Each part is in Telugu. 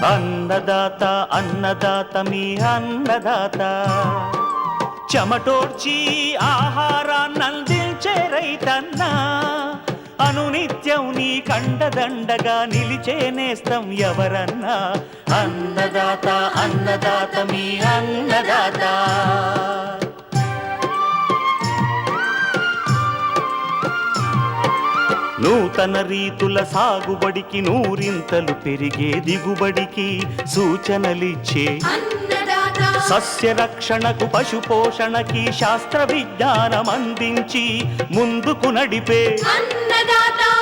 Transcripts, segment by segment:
అన్నదాత అన్నదాత మీ అన్నదాత చెమటోడ్చి ఆహారాన్నందించే రైతన్న అనునిత్యం నీ కండదండగా నిలిచే నేస్తం ఎవరన్నా అన్నదాత అన్నదాత మీ అన్నదాత. నూతన రీతుల సాగుబడికి నూరింతలు పెరిగే దిగుబడికి సూచనలిచ్చే సస్య రక్షణకు పశు పోషణకి శాస్త్ర విజ్ఞానం అందించి ముందుకు నడిపే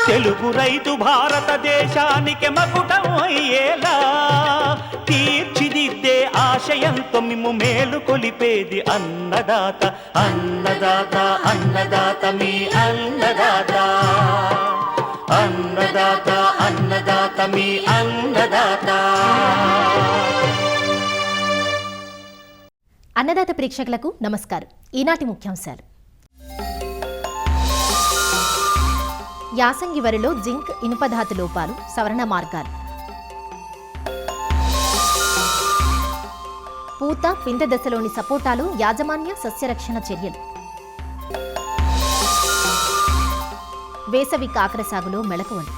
తెలుగు రైతు భారతదేశానికి మకుటం అయ్యేలా తీర్చిదిద్దే ఆశయంతో మిమ్ము మేలు కొలిపేది అన్నదాత అన్నదాత అన్నదాత మీ అన్నదాత అన్నదాత అన్నదాత మీ అన్నదాత. అన్నదాత ప్రేక్షకులకు నమస్కారం. ఈనాటి ముఖ్యాంశాలు: యాసంగి వరిలో జింక్ ఇనుపధాతు లోపాలు సవరణ మార్గాలు, పూత పిందె దశలోని సపోటాలు యాజమాన్య సస్యరక్షణ చర్యలు, వేసవి కాకర సాగులో మెళకువలు,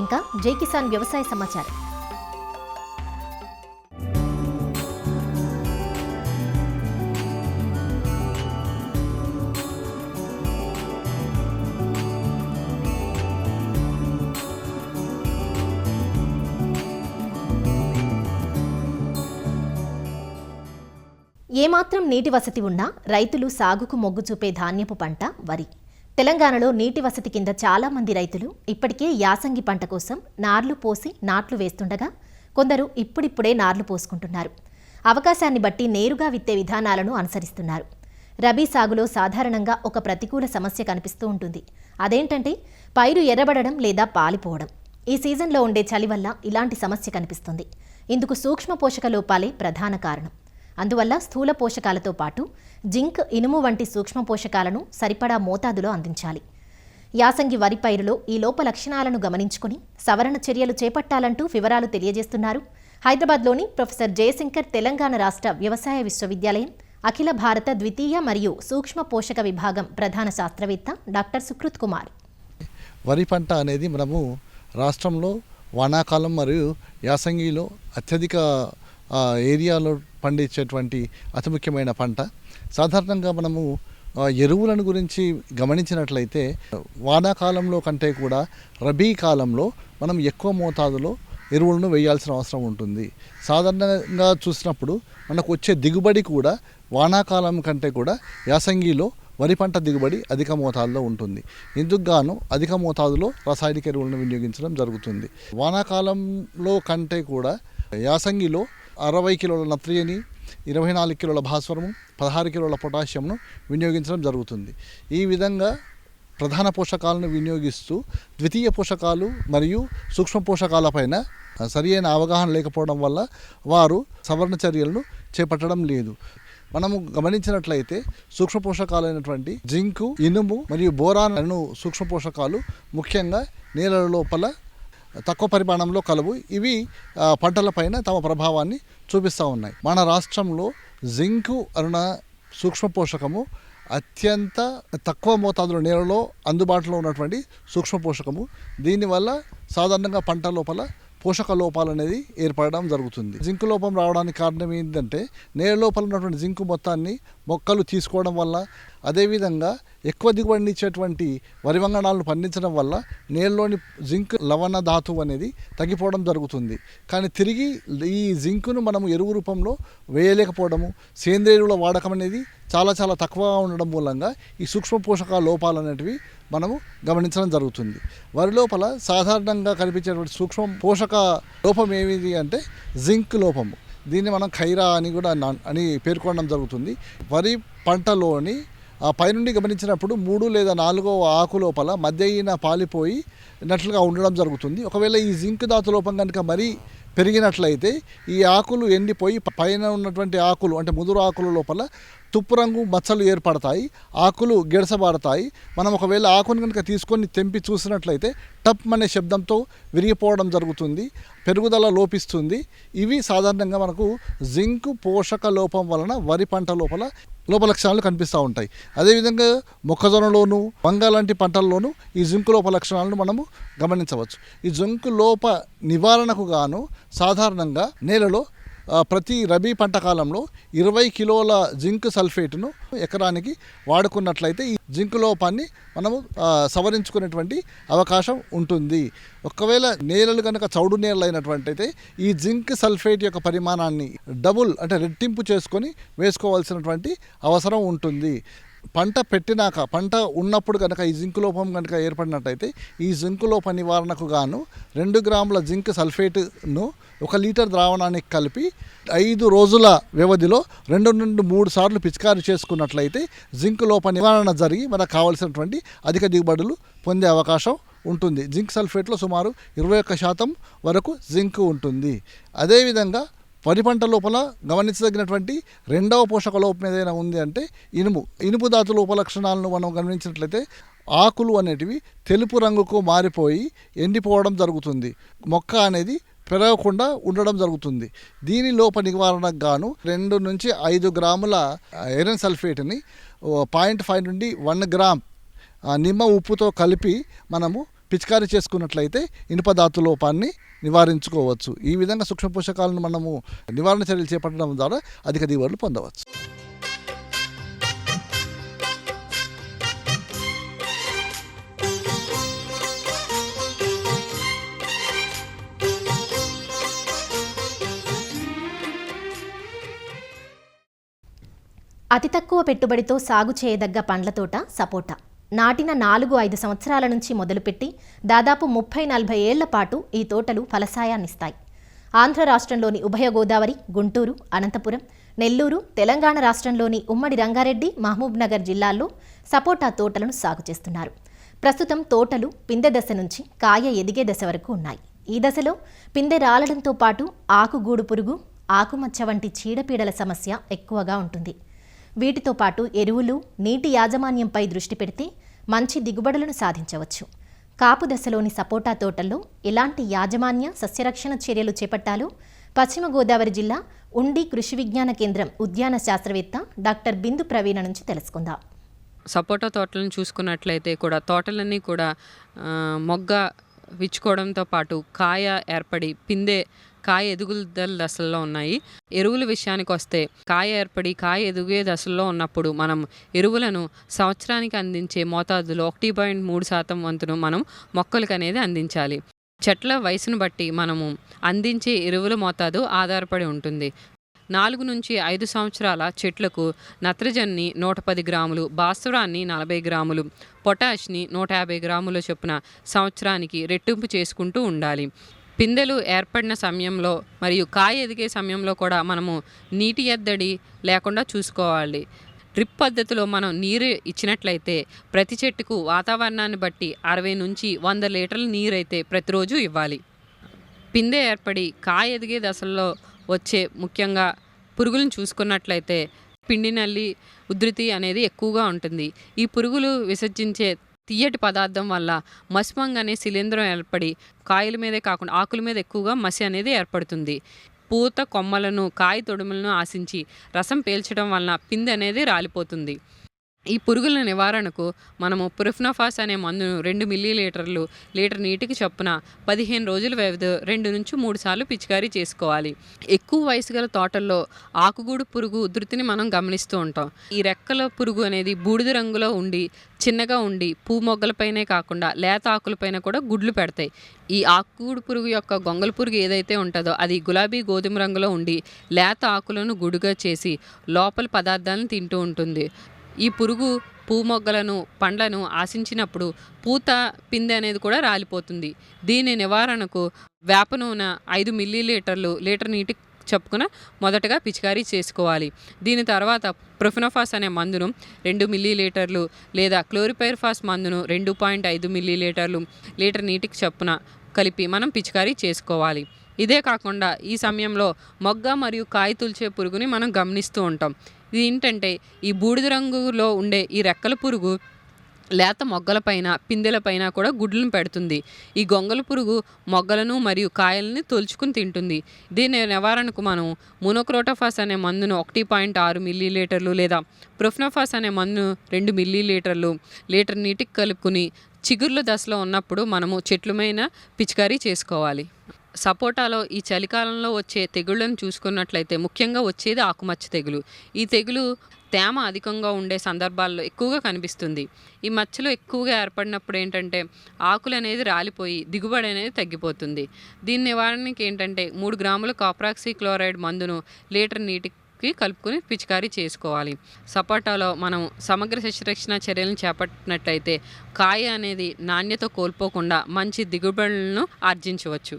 ఇంకా జై కిసాన్ వ్యవసాయ సమాచారం. ఏమాత్రం నీటి వసతి ఉన్నా రైతులు సాగుకు మొగ్గు చూపే ధాన్యపు పంట వరి. తెలంగాణలో నీటి వసతి కింద చాలా మంది రైతులు ఇప్పటికే యాసంగి పంట కోసం నార్లు పోసి నాట్లు వేస్తుండగా కొందరు ఇప్పుడిప్పుడే నార్లు పోసుకుంటున్నారు. అవకాశాన్ని బట్టి నేరుగా విత్తే విధానాలను అనుసరిస్తున్నారు. రబీ సాగులో సాధారణంగా ఒక ప్రతికూల సమస్య కనిపిస్తూ ఉంటుంది. అదేంటంటే పైరు ఎర్రబడడం లేదా పాలిపోవడం. ఈ సీజన్లో ఉండే చలి వల్ల ఇలాంటి సమస్య కనిపిస్తుంది. ఇందుకు సూక్ష్మ పోషక లోపాలే ప్రధాన కారణం. అందువల్ల స్థూల పోషకాలతో పాటు జింక్ ఇనుము వంటి సూక్ష్మ పోషకాలను సరిపడా మోతాదులో అందించాలి. యాసంగి వరి పైరులో ఈ లోప లక్షణాలను గమనించుకుని సవరణ చర్యలు చేపట్టాలంటూ వివరాలు తెలియజేస్తున్నారు హైదరాబాద్లోని ప్రొఫెసర్ జయశంకర్ తెలంగాణ రాష్ట్ర వ్యవసాయ విశ్వవిద్యాలయం అఖిల భారత ద్వితీయ మరియు సూక్ష్మ పోషక విభాగం ప్రధాన శాస్త్రవేత్త డాక్టర్ సుకృత్ కుమార్. వరి పంట అనేది మనము రాష్ట్రంలో వానాకాలం మరియు యాసంగిలో అత్యధిక ఏరియాలో పండించేటువంటి అతి ముఖ్యమైన పంట. సాధారణంగా మనము ఎరువులను గురించి గమనించినట్లయితే వానాకాలంలో కంటే కూడా రబీ కాలంలో మనం ఎక్కువ మోతాదులో ఎరువులను వేయాల్సిన అవసరం ఉంటుంది. సాధారణంగా చూసినప్పుడు మనకు వచ్చే దిగుబడి కూడా వానాకాలం కంటే కూడా యాసంగిలో వరి పంట దిగుబడి అధిక మోతాదులో ఉంటుంది. ఇందుకు గాను అధిక మోతాదులో రసాయనిక ఎరువులను వినియోగించడం జరుగుతుంది. వానాకాలంలో కంటే కూడా యాసంగిలో 60 కిలోల నత్రజని, 24 కిలోల భాస్వరము, 16 కిలోల పొటాషియంను వినియోగించడం జరుగుతుంది. ఈ విధంగా ప్రధాన పోషకాలను వినియోగిస్తూ ద్వితీయ పోషకాలు మరియు సూక్ష్మ పోషకాలపైన సరి అయిన అవగాహన లేకపోవడం వల్ల వారు సవరణ చర్యలను చేపట్టడం లేదు. మనము గమనించినట్లయితే సూక్ష్మ పోషకాలైనటువంటి జింకు, ఇనుము మరియు బోరాన్ అను సూక్ష్మ పోషకాలు ముఖ్యంగా నేలల లోపల తక్కువ పరిమాణంలో కలవు. ఇవి పంటలపైన తమ ప్రభావాన్ని చూపిస్తూ ఉన్నాయి. మన రాష్ట్రంలో జింకు అన్న సూక్ష్మ పోషకము అత్యంత తక్కువ మోతాదులో నేలలో అందుబాటులో ఉన్నటువంటి సూక్ష్మ పోషకము. దీనివల్ల సాధారణంగా పంట లోపల పోషక లోపాలు అనేది ఏర్పడడం జరుగుతుంది. జింకు లోపం రావడానికి కారణం ఏంటంటే నేల లోపల ఉన్నటువంటి జింకు మొత్తాన్ని మొక్కలు తీసుకోవడం వల్ల, అదేవిధంగా ఎక్కువ దిగుబడినిచ్చేటువంటి వరి వంగడాలను పండించడం వల్ల నేలలోని జింక్ లవణ ధాతువు అనేది తగ్గిపోవడం జరుగుతుంది. కానీ తిరిగి ఈ జింకును మనము ఎరువు రూపంలో వేయలేకపోవడము, సేంద్రియ ఎరువుల వాడకం అనేది చాలా తక్కువగా ఉండడం మూలంగా ఈ సూక్ష్మ పోషక లోపాలు అనేటివి మనము గమనించడం జరుగుతుంది. వరి లోపల సాధారణంగా కనిపించేటువంటి సూక్ష్మ పోషక లోపం ఏమిటి అంటే జింక్ లోపము. దీన్ని మనం ఖైరా అని కూడా అని పేర్కొనడం జరుగుతుంది. వరి పంటలోని పైనుండి గమనించినప్పుడు 3 లేదా 4వ ఆకు లోపల మధ్య ఈన పాలిపోయినట్లుగా ఉండడం జరుగుతుంది. ఒకవేళ ఈ జింక్ ధాతు లోపం కనుక మరీ పెరిగినట్లయితే ఈ ఆకులు ఎండిపోయి పైన ఉన్నటువంటి ఆకులు అంటే ముదురు ఆకుల లోపల తుప్పు రంగు మచ్చలు ఏర్పడతాయి, ఆకులు గిడసబారతాయి. మనం ఒకవేళ ఆకును కనుక తీసుకొని తెంపి చూసినట్లయితే టప్ అనే శబ్దంతో విరిగిపోవడం జరుగుతుంది, పెరుగుదల లోపిస్తుంది. ఇవి సాధారణంగా మనకు జింక్ పోషక లోపం వలన వరి పంట లోప లక్షణాలు కనిపిస్తూ ఉంటాయి. అదేవిధంగా మొక్కజొన్నలోను, వంగ లాంటి పంటల్లోనూ ఈ జింక్ లోప లక్షణాలను మనము గమనించవచ్చు. ఈ జింక్ లోప నివారణకు గాను సాధారణంగా నేలలో ప్రతి రబీ పంట కాలంలో 20 కిలోల జింక్ సల్ఫేట్ను ఎకరానికి వాడుకున్నట్లయితే ఈ జింక్ లోపాన్ని మనము సవరించుకునేటువంటి అవకాశం ఉంటుంది. ఒకవేళ నేలలు కనుక చౌడు నేలలు అయినటువంటైతే ఈ జింక్ సల్ఫేట్ యొక్క పరిమాణాన్ని డబుల్ అంటే రెట్టింపు చేసుకొని వేసుకోవాల్సినటువంటి అవసరం ఉంటుంది. పంట పెట్టినాక, పంట ఉన్నప్పుడు కనుక ఈ జింక్ లోపం కనుక ఏర్పడినట్టయితే ఈ జింక్ లోప నివారణకు గాను 2 గ్రాముల జింక్ సల్ఫేట్ను 1 లీటర్ ద్రావణానికి కలిపి 5 రోజుల వ్యవధిలో 2 నుండి 3 సార్లు పిచికారీ చేసుకున్నట్లయితే జింక్ లోప నివారణ జరిగి మనకు కావాల్సినటువంటి అధిక దిగుబడులు పొందే అవకాశం ఉంటుంది. జింక్ సల్ఫేట్లో సుమారు 21% వరకు జింక్ ఉంటుంది. అదేవిధంగా వరి పంట లోపల గమనించదగినటువంటి రెండవ పోషక లోపం ఏదైనా ఉంది అంటే ఇనుపు ధాతు లోప లక్షణాలను మనం గమనించినట్లయితే ఆకులు అనేటివి తెలుపు రంగుకు మారిపోయి ఎండిపోవడం జరుగుతుంది, మొక్క అనేది పెరగకుండా ఉండడం జరుగుతుంది. దీని లోప నివారణకు గాను 2 నుంచి 5 గ్రాముల ఐరన్ సల్ఫేట్ని 0.5 నుండి 1 గ్రామ్ నిమ్మ ఉప్పుతో కలిపి మనము పిచికారీ చేసుకున్నట్లయితే ఇనుప ధాతు లోపాన్ని నివారించుకోవచ్చు. ఈ విధంగా సూక్ష్మ పోషకాలను మనము నివారణ చర్యలు చేపట్టడం ద్వారా అధిక దిగుబడులు పొందవచ్చు. అతి తక్కువ పెట్టుబడితో సాగు చేయదగ్గ పండ్ల తోట సపోటా. నాటిన 4-5 సంవత్సరాల నుంచి మొదలుపెట్టి దాదాపు 30-40 ఏళ్ల పాటు ఈ తోటలు ఫలసాయాన్నిస్తాయి. ఆంధ్ర రాష్ట్రంలోని ఉభయ గోదావరి, గుంటూరు, అనంతపురం, నెల్లూరు, తెలంగాణ రాష్ట్రంలోని ఉమ్మడి రంగారెడ్డి, మహబూబ్నగర్ జిల్లాల్లో సపోటా తోటలను సాగు చేస్తున్నారు. ప్రస్తుతం తోటలు పిందె దశ నుంచి కాయ ఎదిగే దశ వరకు ఉన్నాయి. ఈ దశలో పిందె రాలడంతో పాటు ఆకుగూడు పురుగు, ఆకుమచ్చ వంటి చీడపీడల సమస్య ఎక్కువగా ఉంటుంది. వీటితో పాటు ఎరువులు, నీటి యాజమాన్యంపై దృష్టి పెడితే మంచి దిగుబడులను సాధించవచ్చు. కాపు దశలోని సపోటా తోటల్లో ఎలాంటి యాజమాన్య, సస్యరక్షణ చర్యలు చేపట్టాలో పశ్చిమ గోదావరి జిల్లా ఉండి కృషి విజ్ఞాన కేంద్రం ఉద్యాన శాస్త్రవేత్త డాక్టర్ బిందు ప్రవీణ నుంచి తెలుసుకుందాం. సపోటా తోటలను చూసుకున్నట్లయితే కూడా తోటలన్నీ కూడా మొగ్గ విచ్చుకోవడంతో పాటు కాయ ఏర్పడి కాయ ఎదుగుదల దశల్లో ఉన్నాయి. ఎరువుల విషయానికి వస్తే కాయ ఏర్పడి కాయ ఎదుగే దశల్లో ఉన్నప్పుడు మనం ఎరువులను సంవత్సరానికి అందించే మోతాదులో 1.3% వంతును మనం మొక్కలకు అనేది అందించాలి. చెట్ల వయసును బట్టి మనము అందించే ఎరువుల మోతాదు ఆధారపడి ఉంటుంది. 4 నుంచి 5 సంవత్సరాల చెట్లకు నత్రజనిని 110 గ్రాములు, భాస్వరాన్ని 40 గ్రాములు, పొటాష్ని 150 గ్రాముల చొప్పున సంవత్సరానికి రెట్టింపు చేసుకుంటూ ఉండాలి. పిందెలు ఏర్పడిన సమయంలో మరియు కాయ ఎదిగే సమయంలో కూడా మనము నీటి ఎద్దడి లేకుండా చూసుకోవాలి. డ్రిప్ పద్ధతిలో మనం నీరు ఇచ్చినట్లయితే ప్రతి చెట్టుకు వాతావరణాన్ని బట్టి 60 నుంచి 100 లీటర్ల నీరు అయితే ప్రతిరోజు ఇవ్వాలి. పిందె ఏర్పడి కాయ ఎదిగే దశల్లో వచ్చే ముఖ్యంగా పురుగులను చూసుకున్నట్లయితే పిండి నల్లి ఉధృతి అనేది ఎక్కువగా ఉంటుంది. ఈ పురుగులు విసర్జించే తీయటి పదార్థం వల్ల మస్మంగ్ అనే శిలీంధ్రం ఏర్పడి కాయల మీదే కాకుండా ఆకుల మీద ఎక్కువగా మసి అనేది ఏర్పడుతుంది. పూత కొమ్మలను, కాయ తొడుములను ఆశించి రసం పీల్చడం వలన పిందె అనేది రాలిపోతుంది. ఈ పురుగుల నివారణకు మనము ప్రొఫెనోఫాస్ అనే మందును 2 మిల్లీలీటర్లు లీటర్ నీటికి చొప్పున 15 రోజుల వ్యవధిలో 2 నుంచి 3 సార్లు పిచికారీ చేసుకోవాలి. ఎక్కువ వయసు గల తోటల్లో ఆకుగూడు పురుగు ఉధృతిని మనం గమనిస్తూ ఉంటాం. ఈ రెక్కల పురుగు అనేది బూడిద రంగులో ఉండి చిన్నగా ఉండి పూ మొగ్గలపైనే కాకుండా లేత ఆకులపైన కూడా గుడ్లు పెడతాయి. ఈ ఆకుగూడు పురుగు యొక్క గొంగల పురుగు ఏదైతే ఉంటుందో అది గులాబీ గోధుమ రంగులో ఉండి లేత ఆకులను గుడుగా చేసి లోపల పదార్థాలను తింటూ ఉంటుంది. ఈ పురుగు పూ మొగ్గలను, పండ్లను ఆశించినప్పుడు పూత, పిందె అనేది కూడా రాలిపోతుంది. దీని నివారణకు వేప నూనె 5 మిల్లీలీటర్లు లీటర్ నీటికి చొప్పున మొదటగా పిచికారీ చేసుకోవాలి. దీని తర్వాత ప్రొఫెనోఫాస్ అనే మందును 2 మిల్లీలీటర్లు లేదా క్లోరిపైర్ఫాస్ మందును 2.5 మిల్లీలీటర్లు లీటర్ నీటికి చొప్పున కలిపి మనం పిచికారీ చేసుకోవాలి. ఇదే కాకుండా ఈ సమయంలో మొగ్గ మరియు కాయ తుల్చే పురుగుని మనం గమనిస్తూ ఉంటాం. ఇది ఏంటంటే ఈ బూడిద రంగులో ఉండే ఈ రెక్కల పురుగు లేత మొగ్గలపైన పిందెలపైన కూడా గుడ్లను పెడుతుంది. ఈ గొంగళ పురుగు మొగ్గలను మరియు కాయల్ని తొలుచుకుని తింటుంది. దీని నివారణకు మనం మోనోక్రోటోఫాస్ అనే మందును 1.6 మిల్లీలీటర్లు లేదా ప్రొఫెనోఫాస్ అనే మందును 2 మిల్లీలీటర్లు లీటర్ నీటికి కలుపుకుని చిగుర్ల దశలో ఉన్నప్పుడు మనము చెట్లమైన పిచికారీ చేసుకోవాలి. సపోటాలో ఈ చలికాలంలో వచ్చే తెగుళ్ళను చూసుకున్నట్లయితే ముఖ్యంగా వచ్చేది ఆకుమచ్చ తెగులు. ఈ తెగులు తేమ అధికంగా ఉండే సందర్భాల్లో ఎక్కువగా కనిపిస్తుంది. ఈ మచ్చలు ఎక్కువగా ఏర్పడినప్పుడు ఏంటంటే ఆకులు అనేది రాలిపోయి దిగుబడి అనేది తగ్గిపోతుంది. దీని నివారణకి ఏంటంటే 3 గ్రాముల కాప్రాక్సీ క్లోరైడ్ మందును లీటర్ నీటికి కలుపుకొని పిచికారీ చేసుకోవాలి. సపోటాలో మనం సమగ్ర సస్యరక్షణ చర్యలను చేపట్టినట్లయితే కాయ అనేది నాణ్యత కోల్పోకుండా మంచి దిగుబడులను ఆర్జించవచ్చు.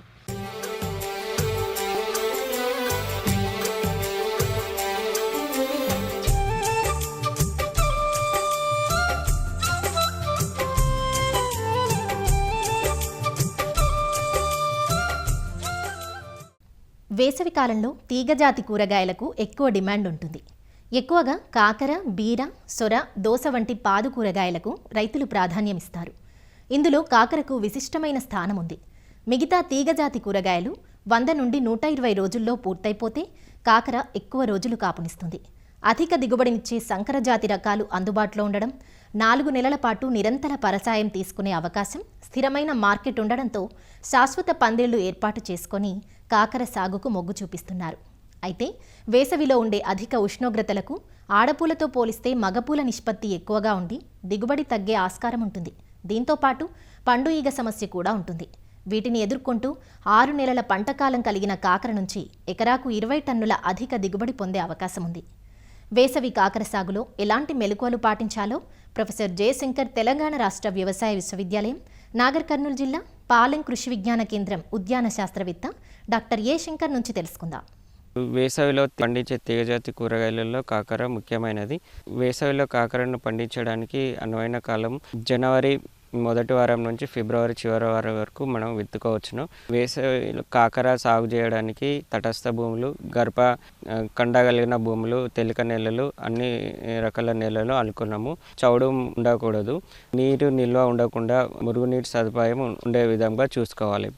వేసవి కాలంలో తీగజాతి కూరగాయలకు ఎక్కువ డిమాండ్ ఉంటుంది. ఎక్కువగా కాకర, బీర, సొర, దోస వంటి పాదు కూరగాయలకు రైతులు ప్రాధాన్యమిస్తారు. ఇందులో కాకరకు విశిష్టమైన స్థానం ఉంది. మిగతా తీగజాతి కూరగాయలు 100 నుండి 120 రోజుల్లో పూర్తయిపోతే కాకర ఎక్కువ రోజులు కాపునిస్తుంది. అధిక దిగుబడినిచ్చే సంకర జాతి రకాలు అందుబాటులో ఉండడం, 4 నెలల పాటు నిరంతర పరసాయం తీసుకునే అవకాశం, స్థిరమైన మార్కెట్ ఉండడంతో శాశ్వత పందేళ్లు ఏర్పాటు చేసుకొని కాకర సాగుకు మొగ్గు చూపిస్తున్నారు. అయితే వేసవిలో ఉండే అధిక ఉష్ణోగ్రతలకు ఆడపూలతో పోలిస్తే మగపూల నిష్పత్తి ఎక్కువగా ఉండి దిగుబడి తగ్గే ఆస్కారం ఉంటుంది. దీంతోపాటు పండు ఈగ సమస్య కూడా ఉంటుంది. వీటిని ఎదుర్కొంటూ 6 నెలల పంటకాలం కలిగిన కాకర నుంచి ఎకరాకు 20 టన్నుల అధిక దిగుబడి పొందే అవకాశం ఉంది. వేసవి కాకర సాగులో ఎలాంటి మెలకువలు పాటించాలో ప్రొఫెసర్ జయశంకర్ తెలంగాణ రాష్ట్ర వ్యవసాయ విశ్వవిద్యాలయం, నాగర్ కర్నూలు జిల్లా పాలెం కృషి విజ్ఞాన కేంద్రం ఉద్యాన శాస్త్రవేత్త డాక్టర్ ఏ శంకర్ నుంచి తెలుసుకుందాం. వేసవిలో పండించే తీగజాతి కూరగాయలలో కాకర ముఖ్యమైనది. వేసవిలో కాకరను పండించడానికి అనువైన కాలం జనవరి మొదటి వారం నుంచి ఫిబ్రవరి చివరి వారం వరకు మనం విత్తుకోవచ్చును. వేసవిలో కాకర సాగు చేయడానికి తటస్థ భూములు, గర్భ కండగలిగిన భూములు, తెలిక నేలలు, అన్ని రకాల నేలలు అనుకున్నాము. చౌడు ఉండకూడదు, నీరు నిల్వ ఉండకుండా మురుగునీటి సదుపాయం ఉండే విధంగా చూసుకోవాలి.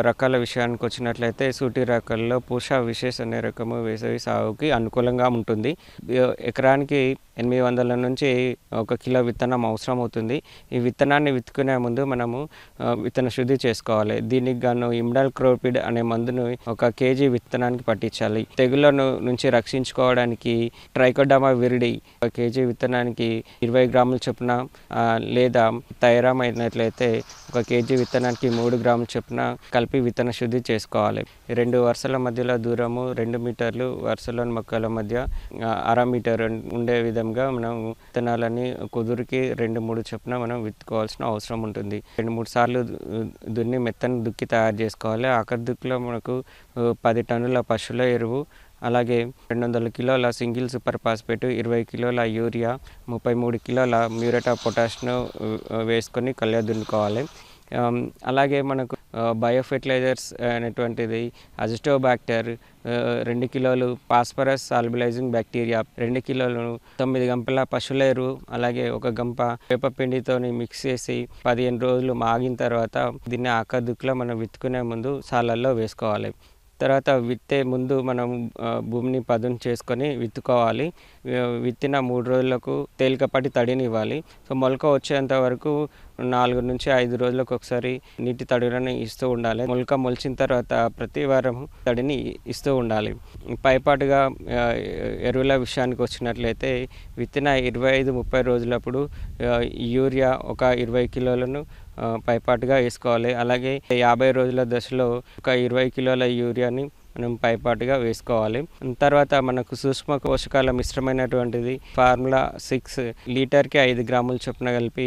రకాల విషయానికి వచ్చినట్లయితే సూటి రకాల్లో పూషా విశేష అనే రకము వేసవి సాగుకి అనుకూలంగా ఉంటుంది. ఎకరానికి 800 నుంచి 1 కిలో విత్తనం అవసరం అవుతుంది. ఈ విత్తనాన్ని విత్తుకునే ముందు మనము విత్తన శుద్ధి చేసుకోవాలి. దీనికి గాను ఇమ్డాల్ క్రోపిడ్ అనే మందును 1 కేజీ విత్తనానికి పట్టించాలి. తెగుళ్ళ నుంచి రక్షించుకోవడానికి ట్రైకోడర్మా విరిడి 1 కేజీ విత్తనానికి 20 గ్రాముల చొప్పున, లేదా థైరామ్ అయినట్లయితే 1 కేజీ విత్తనానికి 3 గ్రాముల చొప్పున కలిపి విత్తన శుద్ధి చేసుకోవాలి. 2 వరుసల మధ్యలో దూరము 2 మీటర్లు, వరుసలోని మొక్కల మధ్య 1/2 మీటర్ ఉండే విధంగా మనం విత్తనాలని కుదురుకి 2-3 చొప్పున మనం విత్తుకోవాల్సిన అవసరం ఉంటుంది. 2-3 సార్లు దున్ని మెత్తని దుక్కి తయారు చేసుకోవాలి. ఆఖరి దుక్కిలో మనకు 10 టన్నుల పశువుల ఎరువు, అలాగే 200 కిలోల సింగిల్ సూపర్ ఫాస్ఫేట్, 20 కిలోల యూరియా, 33 కిలోల మ్యూరేట్ ఆఫ్ పొటాష్ను వేసుకొని కళ్ళ దున్నుకోవాలి. అలాగే మనకు బయో ఫెర్టిలైజర్స్ అనేటువంటిది అజిటోబాక్టర్ 2 కిలోలు, ఫాస్ఫరస్ సాల్బిలైజింగ్ బ్యాక్టీరియా 2 కిలోలు, 9 గంపల పశువుల ఎరువు, అలాగే 1 గంప వేపపిండితో మిక్స్ చేసి 15 రోజులు మాగిన తర్వాత దీన్ని ఆకదుక్కులో మనం విత్తుకునే ముందు సాలల్లో వేసుకోవాలి. తర్వాత విత్తే ముందు మనం భూమిని పదును చేసుకొని విత్తుకోవాలి. విత్తిన 3 రోజులకు తేలికపాటి తడిని ఇవ్వాలి. సో మొలక వచ్చేంత వరకు 4 నుంచి 5 రోజులకు ఒకసారి నీటి తడులను ఇస్తూ ఉండాలి. మొలక మొలిచిన తర్వాత ప్రతి వారం తడిని ఇస్తూ ఉండాలి. పైపాటుగా ఎరువుల విషయానికి వచ్చినట్లయితే విత్తిన 25-30 రోజులప్పుడు యూరియా 1 20 కిలోలను పైపాటుగా వేసుకోవాలి. అలాగే 50 రోజుల దశలో 20 కిలోల యూరియాని మనం పైపాటుగా వేసుకోవాలి. తర్వాత మనకు సూక్ష్మ పోషకాల మిశ్రమైనటువంటిది ఫార్ములా 6 లీటర్కి 5 గ్రాముల చొప్పున కలిపి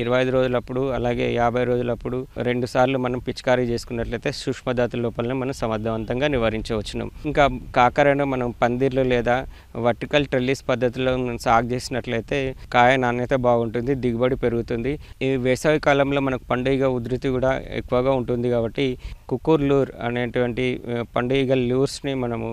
25 రోజులప్పుడు, అలాగే 50 రోజులప్పుడు 2 సార్లు మనం పిచికారీ చేసుకున్నట్లయితే సూక్ష్మధాతు లోపాలను మనం సమర్థవంతంగా నివారించవచ్చును. ఇంకా కాకరను మనం పందిర్లు లేదా వర్టికల్ ట్రెల్లిస్ పద్ధతిలో సాగు చేసినట్లయితే కాయ నాణ్యత బాగుంటుంది, దిగుబడి పెరుగుతుంది. ఈ వేసవి కాలంలో మనకు పండుగ ఉధృతి కూడా ఎక్కువగా ఉంటుంది కాబట్టి కుకుర్లూర్ అనేటువంటి పండుగ లూర్స్ని మనము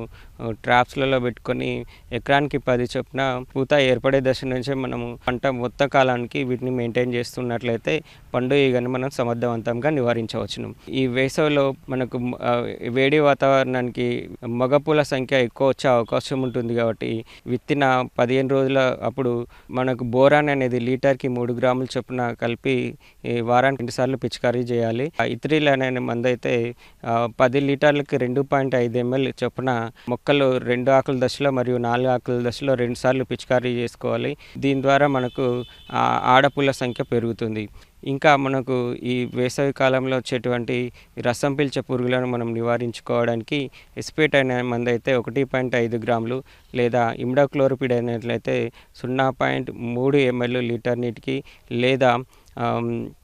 ట్రాప్స్లలో పెట్టుకొని ఎకరానికి 10 చొప్పున పూత ఏర్పడే దశ నుంచే మనము పంట మొత్తం కాలానికి వీటిని మెయింటైన్ చేస్తున్నట్లయితే పండుగని మనం సమర్థవంతంగా నివారించవచ్చును. ఈ వేసవిలో మనకు వేడి వాతావరణానికి మగపూల సంఖ్య ఎక్కువ వచ్చే అవకాశం ఉంటుంది కాబట్టి విత్తిన 15 రోజుల అప్పుడు మనకు బోరాన్ అనేది లీటర్కి 3 గ్రాముల చొప్పున కలిపి వారానికి 2 సార్లు పిచికారీ చేయాలి. ఇథ్రిల్ అనే మందు అయితే 10 లీటర్లకి 2.5 ml చొప్పున మొక్కలు 2 ఆకుల దశలో మరియు 4 ఆకుల దశలో 2 సార్లు పిచికారీ చేసుకోవాలి. దీని ద్వారా మనకు ఆడపుల్ల సంఖ్య పెరుగుతుంది. ఇంకా మనకు ఈ వేసవి కాలంలో వచ్చేటువంటి రసం పీల్చే పురుగులను మనం నివారించుకోవడానికి ఎస్పేట్ అనే మందు అయితే 1.5 గ్రాములు లేదా ఇమిడాక్లోరోపిడ్ అయినట్లయితే 0.3 ml లీటర్ నీటికి లేదా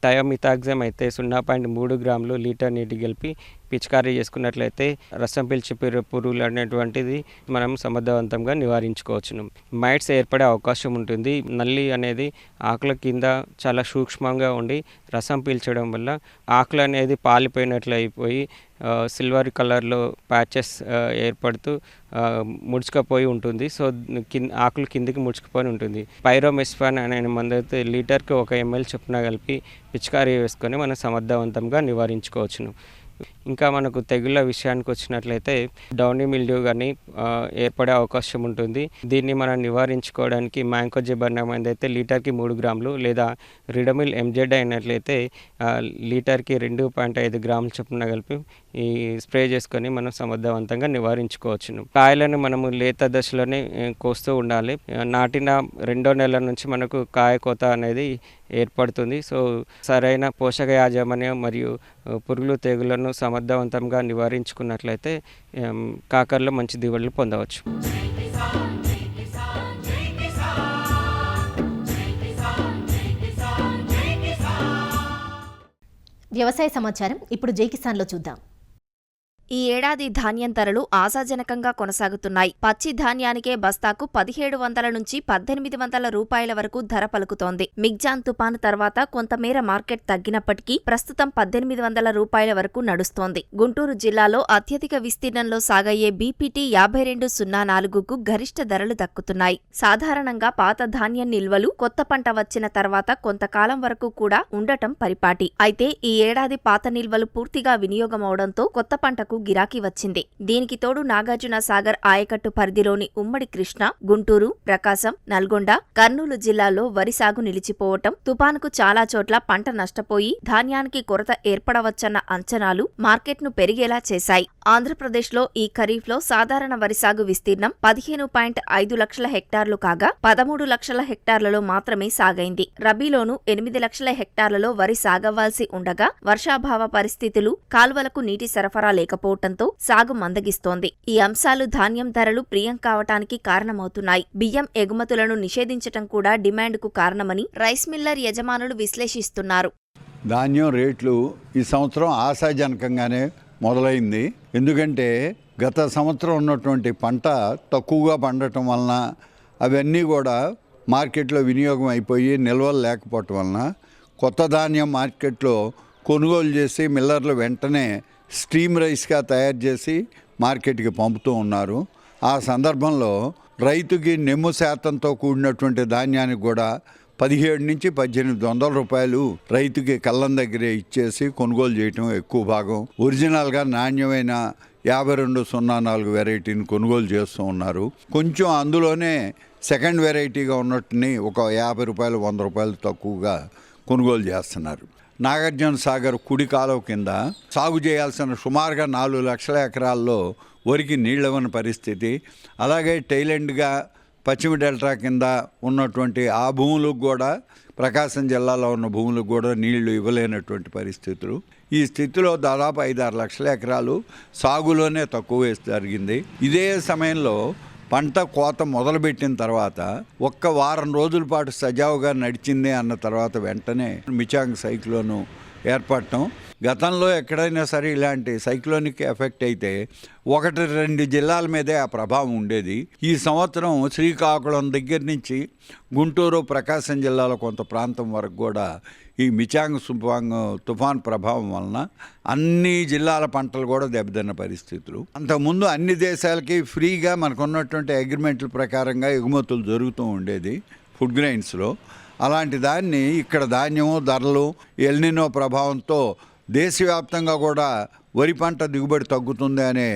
థయోమిథాక్సమ్ అయితే 0.3 గ్రాములు లీటర్ నీటి కలిపి పిచికారీ చేసుకున్నట్లయితే రసం పీల్చే పురుగులు అనేటువంటిది మనం సమర్థవంతంగా నివారించుకోవచ్చును. మైట్స్ ఏర్పడే అవకాశం ఉంటుంది. నల్లి అనేది ఆకుల కింద చాలా సూక్ష్మంగా ఉండి రసం పీల్చడం వల్ల ఆకులు అనేది పాలిపోయినట్లు అయిపోయి సిల్వర్ కలర్లో ప్యాచెస్ ఏర్పడుతూ ముడుచుకుపోయి ఉంటుంది. సో ఆకులు కిందికి ముడుచుకుపోయి ఉంటుంది. పైరోమెస్ఫాన్ అనే మందు అయితే లీటర్కి 1 ml చొప్పున కలిపి పిచికారీ వేసుకొని మనం సమర్థవంతంగా నివారించుకోవచ్చును. ఇంకా మనకు తెగుళ్ళ విషయానికి వచ్చినట్లయితే డౌనీ మిల్డ్యూ కానీ ఏర్పడే అవకాశం ఉంటుంది. దీన్ని మనం నివారించుకోవడానికి మ్యాంకోజెబ్ అయితే లీటర్కి 3 గ్రాములు లేదా రిడమిల్ ఎంజెడ్ అయినట్లయితే లీటర్కి 2.5 గ్రాముల చొప్పున కలిపి ఈ స్ప్రే చేసుకొని మనం సమర్థవంతంగా నివారించుకోవచ్చును. కాయలను మనము లేత దశలోనే కోస్తూ ఉండాలి. నాటిన 2వ నెల నుంచి మనకు కాయ కోత అనేది ఏర్పడుతుంది. సో సరైన పోషక యాజమాన్యం మరియు పురుగులు తెగులను సమర్థవంతంగా నివారించుకున్నట్లయితే కాకరలో మంచి దిగుబడులు పొందవచ్చు. వ్యవసాయ సమాచారం ఇప్పుడు జై కిసాన్లో చూద్దాం. ఈ ఏడాది ధాన్యం ధరలు ఆశాజనకంగా కొనసాగుతున్నాయి. పచ్చి ధాన్యానికే బస్తాకు 1700 నుంచి 1800 రూపాయల వరకు ధర పలుకుతోంది. మిగ్జాన్ తుపాను తర్వాత కొంతమేర మార్కెట్ తగ్గినప్పటికీ ప్రస్తుతం 1800 రూపాయల వరకు నడుస్తోంది. గుంటూరు జిల్లాలో అత్యధిక విస్తీర్ణంలో సాగయ్యే బీపీటీ 5204కు గరిష్ట ధరలు దక్కుతున్నాయి. సాధారణంగా పాత ధాన్యం నిల్వలు కొత్త పంట వచ్చిన తర్వాత కొంతకాలం వరకు కూడా ఉండటం పరిపాటి. అయితే ఈ ఏడాది పాత నిల్వలు పూర్తిగా వినియోగమవడంతో కొత్త పంటకు గిరాకీ వచ్చింది. దీనికి తోడు నాగార్జున సాగర్ ఆయకట్టు పరిధిలోని ఉమ్మడి కృష్ణ, గుంటూరు, ప్రకాశం, నల్గొండ, కర్నూలు జిల్లాల్లో వరి సాగు నిలిచిపోవటం, తుపానుకు చాలా చోట్ల పంట నష్టపోయి ధాన్యానికి కొరత ఏర్పడవచ్చన్న అంచనాలు మార్కెట్ను పెరిగేలా చేశాయి. ఆంధ్రప్రదేశ్లో ఈ ఖరీఫ్లో సాధారణ వరి సాగు విస్తీర్ణం 15.5 లక్షల హెక్టార్లు కాగా 13 లక్షల హెక్టార్లలో మాత్రమే సాగైంది. రబీలోనూ 8 లక్షల హెక్టార్లలో వరి సాగవ్వాల్సి ఉండగా వర్షాభావ పరిస్థితులు, కాల్వలకు నీటి సరఫరా లేకపోవడంతో సాగు మందగిస్తోంది. ఈ అంశాలు ధాన్యం ధరలు ప్రియం కావటానికి కారణమవుతున్నాయి. బియ్యం ఎగుమతులను నిషేధించటం కూడా డిమాండ్కు కారణమని రైస్ మిల్లర్ యజమానులు విశ్లేషిస్తున్నారు. ధాన్యం రేట్లు ఈ సంవత్సరం ఆశాజనకంగానే మొదలైంది. ఎందుకంటే గత సంవత్సరం ఉన్నటువంటి పంట తక్కువగా పండటం వలన అవన్నీ కూడా మార్కెట్లో వినియోగం అయిపోయి నిల్వలు లేకపోవటం వలన కొత్త ధాన్యం మార్కెట్లో కొనుగోలు చేసి మిల్లర్లు వెంటనే స్టీమ్ రైస్గా తయారు చేసి మార్కెట్కి పంపుతూ ఉన్నారు. ఆ సందర్భంలో రైతుకి నెమ్ము శాతంతో కూడినటువంటి ధాన్యానికి కూడా 17 నుంచి 1800 రూపాయలు రైతుకి కళ్ళం దగ్గరే ఇచ్చేసి కొనుగోలు చేయటం ఎక్కువ భాగం. ఒరిజినల్గా నాణ్యమైన 5204 వెరైటీని కొనుగోలు చేస్తూ ఉన్నారు. కొంచెం అందులోనే సెకండ్ వెరైటీగా ఉన్నట్టుని ఒక 50 రూపాయలు 100 రూపాయలు తక్కువగా కొనుగోలు చేస్తున్నారు. నాగార్జున సాగర్ కుడి కాలువ కింద సాగు చేయాల్సిన సుమారుగా 4 లక్షల ఎకరాల్లో వరికి నీళ్ళవని పరిస్థితి. అలాగే టైలెండ్గా పశ్చిమ డెల్టా కింద ఉన్నటువంటి ఆ భూములకు కూడా, ప్రకాశం జిల్లాలో ఉన్న భూములకు కూడా నీళ్లు ఇవ్వలేనటువంటి పరిస్థితులు. ఈ స్థితిలో దాదాపు 5-6 లక్షల ఎకరాలు సాగులోనే తక్కువ జరిగింది. ఇదే సమయంలో పంట కోత మొదలుపెట్టిన తర్వాత ఒక్క వారం రోజుల పాటు సజావుగా నడిచింది అన్న తర్వాత వెంటనే మిచాంగ్ సైక్లోను ఏర్పడటం. గతంలో ఎక్కడైనా సరే ఇలాంటి సైక్లోనిక్ ఎఫెక్ట్ అయితే 1-2 జిల్లాల మీదే ఆ ప్రభావం ఉండేది. ఈ సంవత్సరం శ్రీకాకుళం దగ్గర నుంచి గుంటూరు, ప్రకాశం జిల్లాలో కొంత ప్రాంతం వరకు కూడా ఈ మిచాంగ్ సుపాంగ్ తుఫాన్ ప్రభావం వలన అన్ని జిల్లాల పంటలు కూడా దెబ్బతిన్న పరిస్థితులు. అంతకుముందు అన్ని దేశాలకి ఫ్రీగా మనకు ఉన్నటువంటి అగ్రిమెంట్ల ప్రకారంగా ఎగుమతులు జరుగుతూ ఉండేది ఫుడ్ గ్రెయిన్స్లో. అలాంటి దాన్ని ఇక్కడ ధాన్యము ధరలు ఎల్నినో ప్రభావంతో దేశవ్యాప్తంగా కూడా వరి పంట దిగుబడి తగ్గుతుంది అనే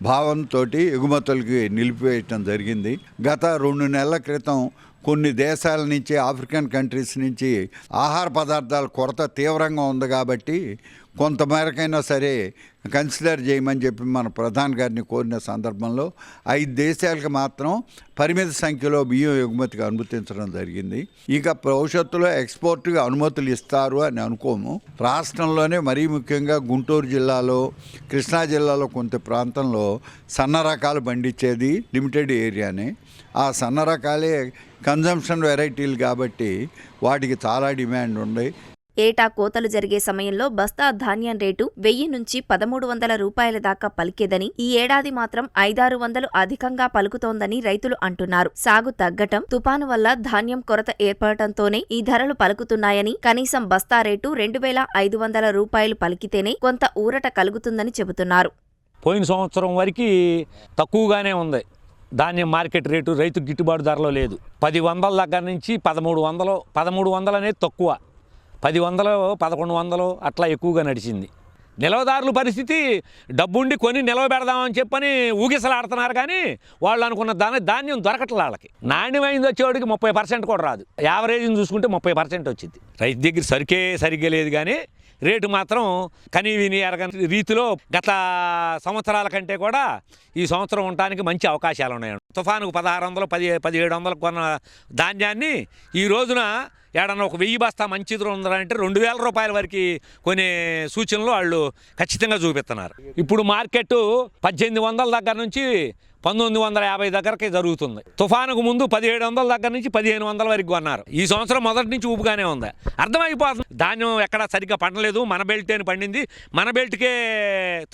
భావంతో ఎగుమతులకి నిలిపివేయటం జరిగింది. గత 2 నెలల క్రితం కొన్ని దేశాల నుంచి, ఆఫ్రికన్ కంట్రీస్ నుంచి ఆహార పదార్థాల కొరత తీవ్రంగా ఉంది కాబట్టి కొంతమేరకైనా సరే కన్సిడర్ చేయమని చెప్పి మన ప్రధాని గారిని కోరిన సందర్భంలో 5 దేశాలకు మాత్రం పరిమిత సంఖ్యలో బియ్యం ఎగుమతికి అనుమతించడం జరిగింది. ఇక భవిష్యత్తులో ఎక్స్పోర్ట్కి అనుమతులు ఇస్తారు అని అనుకోము. రాష్ట్రంలోనే మరీ ముఖ్యంగా గుంటూరు జిల్లాలో, కృష్ణా జిల్లాలో కొంత ప్రాంతంలో సన్న రకాలు పండించేది లిమిటెడ్ ఏరియానే. ఆ సన్న రకాలే కన్జంప్షన్ వెరైటీలు కాబట్టి వాటికి చాలా డిమాండ్ ఉంది. ఏటా కోతలు జరిగే సమయంలో బస్తా ధాన్యం రేటు 1000 నుంచి 1300 రూపాయల దాకా పలికేదని, ఈ ఏడాది మాత్రం 500-600 అధికంగా పలుకుతోందని రైతులు అంటున్నారు. సాగు తగ్గటం, తుపాను వల్ల ధాన్యం కొరత ఏర్పడటంతోనే ఈ ధరలు పలుకుతున్నాయని, కనీసం బస్తా రేటు 2500 రూపాయలు పలికితేనే కొంత ఊరట కలుగుతుందని చెబుతున్నారు. పోయిన సంవత్సరం వరకు తక్కువగానే ఉంది ధాన్యం మార్కెట్ రేటు. రైతు గిట్టుబాటు ధరలో లేదు. 1000 దగ్గర నుంచి 1300 అనేది తక్కువ, 1000, 1100 అట్లా ఎక్కువగా నడిచింది. నిలవదారుల పరిస్థితి డబ్బుండి కొని నిలవ పెడదామని చెప్పని ఊగిసలాడుతున్నారు, కానీ వాళ్ళు అనుకున్న ధాన్యం దొరకట్లే. వాళ్ళకి నాణ్యమైంది వచ్చేవాడికి 30% కూడా రాదు. యావరేజ్ని చూసుకుంటే 30% వచ్చింది. రైతు దగ్గర సరికే సరిగ్గా లేదు, కానీ రేటు మాత్రం కనీవిని ఎరగని రీతిలో గత సంవత్సరాల కంటే కూడా ఈ సంవత్సరం ఉండటానికి మంచి అవకాశాలు ఉన్నాయి. తుఫానుకు 1600, 1700 కొన్న ధాన్యాన్ని ఈ రోజున ఏడన్నా ఒక 1000 బస్తా మంచిది ఉందంటే 2000 రూపాయల వరకు కొనే సూచనలు వాళ్ళు ఖచ్చితంగా చూపిస్తున్నారు. ఇప్పుడు మార్కెట్ 1800 దగ్గర నుంచి 1950 దగ్గరకి జరుగుతుంది. తుఫానుకు ముందు 1700 దగ్గర నుంచి 1500 వరకు కొన్నారు. ఈ సంవత్సరం మొదటి నుంచి ఊపుగానే ఉంది. అర్థమైపోతుంది ధాన్యం ఎక్కడ సరిగ్గా పండలేదు, మన బెల్టేని పండింది, మన బెల్ట్కే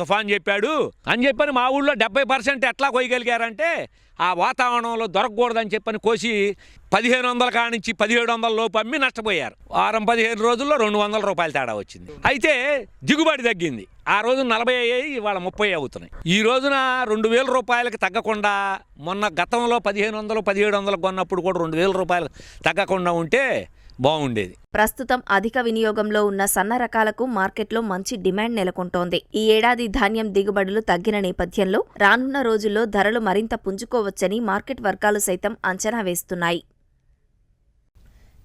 తుఫాన్ చెప్పాడు అని చెప్పని మా ఊళ్ళో 70% ఎట్లా కొయ్యగలిగారంటే ఆ వాతావరణంలో దొరకకూడదని చెప్పని కోసి 1500 కాడ నుంచి 1700 లోపు అమ్మి నష్టపోయారు. 15 రోజుల్లో 200 రూపాయలు తేడా వచ్చింది. అయితే దిగుబడి తగ్గింది. ఆ రోజు 40 అయ్యాయి, ఇవాళ 30 అవుతున్నాయి. ఈ రోజున 2000 రూపాయలకి తగ్గకుండా, మొన్న గతంలో 1500, 1700 కొన్నప్పుడు కూడా 2000 రూపాయలు తగ్గకుండా ఉంటే బాగుండేది. ప్రస్తుతం అధిక వినియోగంలో ఉన్న సన్న రకాలకు మార్కెట్లో మంచి డిమాండ్ నెలకొంటోంది. ఈ ఏడాది ధాన్యం దిగుబడులు తగ్గిన నేపథ్యంలో రానున్న రోజుల్లో ధరలు మరింత పుంజుకోవచ్చని మార్కెట్ వర్గాలు సైతం అంచనా వేస్తున్నాయి.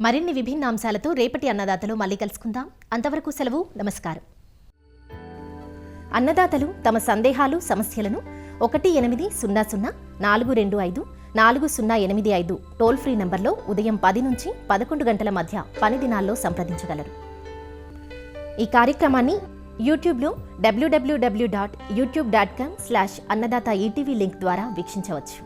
మరిన్ని విభిన్న అంశాలతో రేపటి అన్నదాతలు మళ్ళీ కలుసుకుందాం. అంతవరకు సెలవు. నమస్కారం. అన్నదాతలు తమ సందేహాలు, సమస్యలను 1800-425-4085 టోల్ ఫ్రీ నంబర్లో ఉదయం 10 నుంచి 11 గంటల మధ్య పని దినాల్లో సంప్రదించగలరు. ఈ కార్యక్రమాన్ని యూట్యూబ్లో www.youtube.com/annadaata ETV లింక్ ద్వారా వీక్షించవచ్చు.